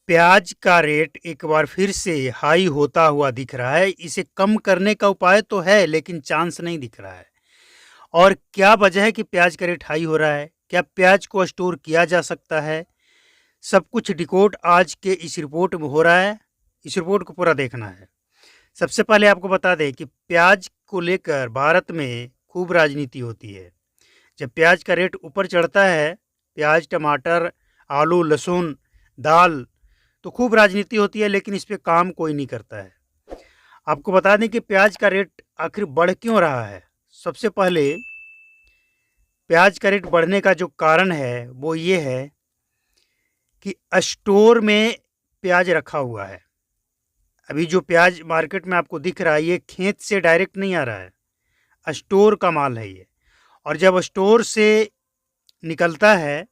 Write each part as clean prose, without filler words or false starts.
प्याज का रेट एक बार फिर से हाई होता हुआ दिख रहा है। इसे कम करने का उपाय तो है, लेकिन चांस नहीं दिख रहा है। और क्या वजह है कि प्याज का रेट हाई हो रहा है? क्या प्याज को स्टोर किया जा सकता है? सब कुछ डिकोड आज के इस रिपोर्ट में हो रहा है। इस रिपोर्ट को पूरा देखना है। सबसे पहले आपको बता दें कि प्याज को लेकर भारत में खूब राजनीति होती है। जब प्याज का रेट ऊपर चढ़ता है, प्याज, टमाटर, आलू, लहसुन, दाल, तो खूब राजनीति होती है, लेकिन इस पे काम कोई नहीं करता है। आपको बता दें कि प्याज का रेट आखिर बढ़ क्यों रहा है। सबसे पहले प्याज का रेट बढ़ने का जो कारण है वो ये है कि स्टोर में प्याज रखा हुआ है। अभी जो प्याज मार्केट में आपको दिख रहा है, ये खेत से डायरेक्ट नहीं आ रहा है, स्टोर का माल है ये। और जब स्टोर से निकलता है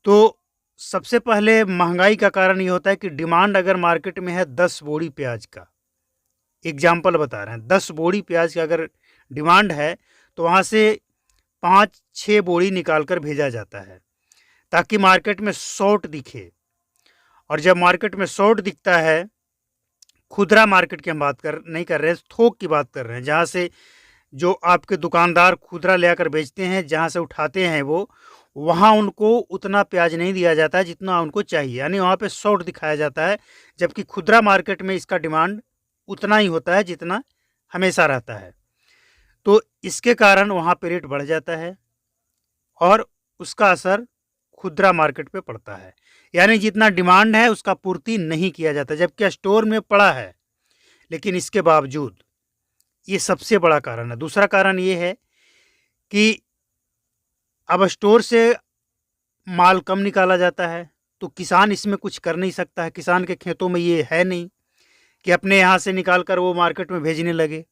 तो सबसे पहले महंगाई का कारण ये होता है कि डिमांड अगर मार्केट में है 10 बोरी प्याज का, एग्जाम्पल बता रहे हैं, 10 बोरी प्याज का अगर डिमांड है तो वहाँ से 5-6 बोरी निकाल कर भेजा जाता है ताकि मार्केट में शॉर्ट दिखे। और जब मार्केट में शॉर्ट दिखता है, खुदरा मार्केट की हम बात नहीं कर रहे हैं, थोक की बात कर रहे हैं, जहाँ से जो आपके दुकानदार खुदरा ले आकर बेचते हैं, जहाँ से उठाते हैं वो, वहाँ उनको उतना प्याज नहीं दिया जाता है जितना उनको चाहिए, यानी वहाँ पे शॉर्ट दिखाया जाता है। जबकि खुदरा मार्केट में इसका डिमांड उतना ही होता है जितना हमेशा रहता है। तो इसके कारण वहाँ पे रेट बढ़ जाता है और उसका असर खुदरा मार्केट पे पड़ता है, यानी जितना डिमांड है उसका पूर्ति नहीं किया जाता, जबकि स्टोर में पड़ा है। लेकिन इसके बावजूद ये सबसे बड़ा कारण है। दूसरा कारण ये है कि अब स्टोर से माल कम निकाला जाता है, तो किसान इसमें कुछ कर नहीं सकता है। किसान के खेतों में ये है नहीं कि अपने यहाँ से निकाल कर वो मार्केट में भेजने लगे,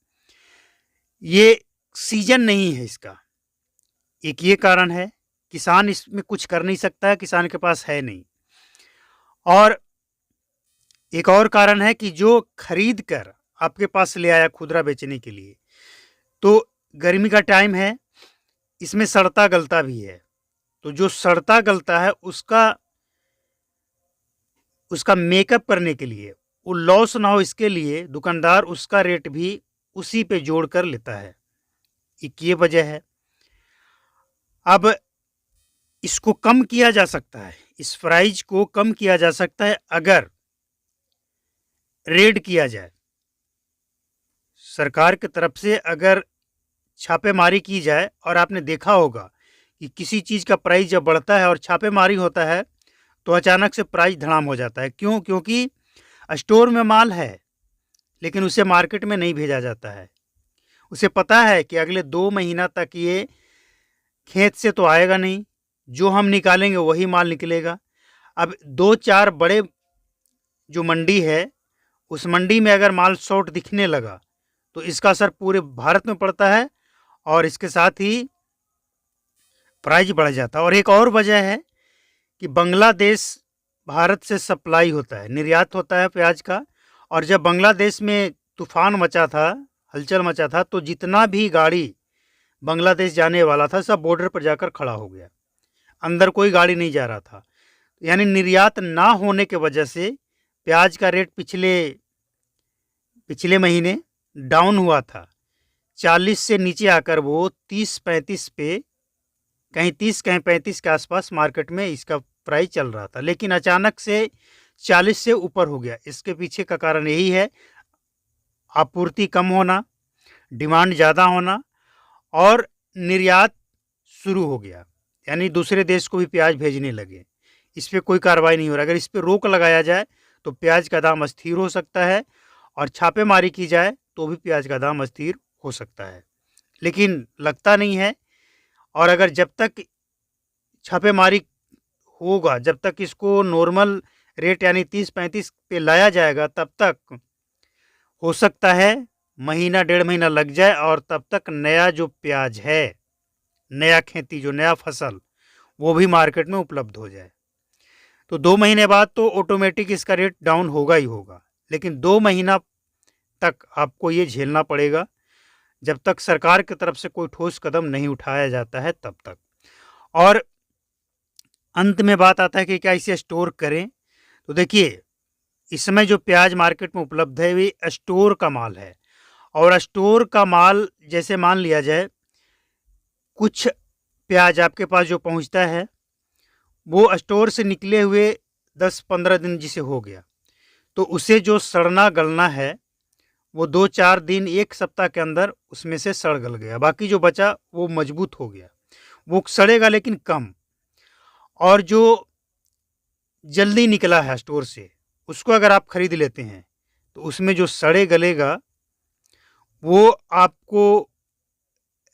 ये सीजन नहीं है इसका। एक ये कारण है, किसान इसमें कुछ कर नहीं सकता है, किसान के पास है नहीं। और एक और कारण है कि जो खरीद कर आपके पास ले आया खुदरा बेचने के लिए, तो गर्मी का टाइम है, इसमें सड़ता गलता भी है, तो जो सड़ता गलता है उसका मेकअप करने के लिए, वो लॉस ना हो इसके लिए दुकानदार उसका रेट भी उसी पे जोड़ कर लेता है। एक ये वजह है। अब इसको कम किया जा सकता है, इस प्राइस को कम किया जा सकता है अगर रेड किया जाए, सरकार की तरफ से अगर छापेमारी की जाए। और आपने देखा होगा कि किसी चीज़ का प्राइस जब बढ़ता है और छापेमारी होता है तो अचानक से प्राइस धड़ाम हो जाता है। क्यों? क्योंकि स्टोर में माल है, लेकिन उसे मार्केट में नहीं भेजा जाता है। उसे पता है कि अगले 2 महीना तक ये खेत से तो आएगा नहीं, जो हम निकालेंगे वही माल निकलेगा। अब 2-4 बड़े जो मंडी है, उस मंडी में अगर माल शॉर्ट दिखने लगा तो इसका असर पूरे भारत में पड़ता है और इसके साथ ही प्राइस बढ़ जाता है। और एक और वजह है कि बांग्लादेश भारत से सप्लाई होता है, निर्यात होता है प्याज का। और जब बांग्लादेश में तूफान मचा था, हलचल मचा था, तो जितना भी गाड़ी बांग्लादेश जाने वाला था सब बॉर्डर पर जाकर खड़ा हो गया, अंदर कोई गाड़ी नहीं जा रहा था। यानी निर्यात ना होने के वजह से प्याज का रेट पिछले महीने डाउन हुआ था, 40 से नीचे आकर वो 30-35 पे, कहीं 30 कहीं 35 के आसपास मार्केट में इसका प्राइस चल रहा था। लेकिन अचानक से 40 से ऊपर हो गया। इसके पीछे का कारण यही है, आपूर्ति कम होना, डिमांड ज़्यादा होना और निर्यात शुरू हो गया, यानी दूसरे देश को भी प्याज भेजने लगे। इस पर कोई कार्रवाई नहीं हो रहा। अगर इस पर रोक लगाया जाए तो प्याज का दाम अस्थिर हो सकता है, और छापेमारी की जाए तो भी प्याज का दाम अस्थिर हो सकता है, लेकिन लगता नहीं है। और अगर जब तक छापेमारी होगा, जब तक इसको नॉर्मल रेट यानी 30-35 पे लाया जाएगा, तब तक हो सकता है महीना 1.5 महीना लग जाए, और तब तक नया जो प्याज है, नया खेती, जो नया फसल, वो भी मार्केट में उपलब्ध हो जाए। तो 2 महीने बाद तो ऑटोमेटिक इसका रेट डाउन होगा ही होगा, लेकिन 2 महीना तक आपको ये झेलना पड़ेगा जब तक सरकार की तरफ से कोई ठोस कदम नहीं उठाया जाता है, तब तक। और अंत में बात आता है कि क्या इसे स्टोर करें। तो देखिए, इस समय जो प्याज मार्केट में उपलब्ध है वे स्टोर का माल है, और स्टोर का माल जैसे मान लिया जाए, कुछ प्याज आपके पास जो पहुंचता है वो स्टोर से निकले हुए 10-15 दिन जिसे हो गया, तो उसे जो सड़ना गलना है वो 2-4 दिन 1 सप्ताह के अंदर उसमें से सड़ गल गया, बाकी जो बचा वो मजबूत हो गया, वो सड़ेगा लेकिन कम। और जो जल्दी निकला है स्टोर से, उसको अगर आप खरीद लेते हैं तो उसमें जो सड़े गलेगा वो आपको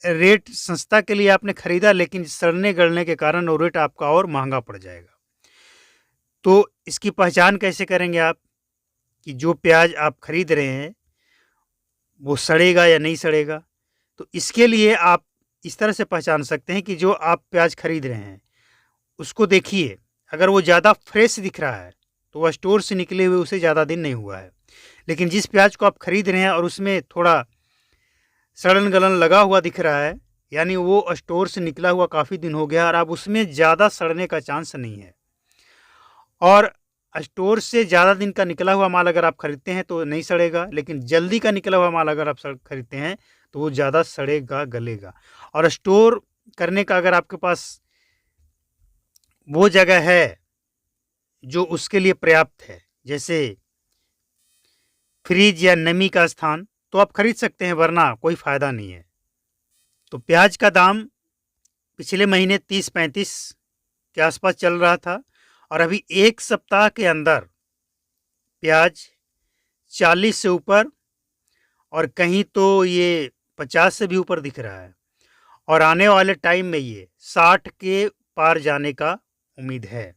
रेट सस्ता के लिए आपने खरीदा, लेकिन सड़ने गलने के कारण वो रेट आपका और महंगा पड़ जाएगा। तो इसकी पहचान कैसे करेंगे आप कि जो प्याज आप खरीद रहे हैं वो सड़ेगा या नहीं सड़ेगा? तो इसके लिए आप इस तरह से पहचान सकते हैं कि जो आप प्याज खरीद रहे हैं उसको देखिए, अगर वो ज़्यादा फ्रेश दिख रहा है तो वह स्टोर से निकले हुए उसे ज़्यादा दिन नहीं हुआ है। लेकिन जिस प्याज को आप खरीद रहे हैं और उसमें थोड़ा सड़न गलन लगा हुआ दिख रहा है, यानी वो स्टोर से निकला हुआ काफ़ी दिन हो गया और अब उसमें ज़्यादा सड़ने का चांस नहीं है। और स्टोर से ज़्यादा दिन का निकला हुआ माल अगर आप खरीदते हैं तो नहीं सड़ेगा, लेकिन जल्दी का निकला हुआ माल अगर आप खरीदते हैं तो वो ज़्यादा सड़ेगा, गलेगा। और स्टोर करने का अगर आपके पास वो जगह है जो उसके लिए पर्याप्त है, जैसे फ्रिज या नमी का स्थान, तो आप खरीद सकते हैं, वरना कोई फ़ायदा नहीं है। तो प्याज का दाम पिछले महीने 30-35 के आसपास चल रहा था, और अभी 1 सप्ताह के अंदर प्याज 40 से ऊपर, और कहीं तो ये 50 से भी ऊपर दिख रहा है, और आने वाले टाइम में ये 60 के पार जाने का उम्मीद है।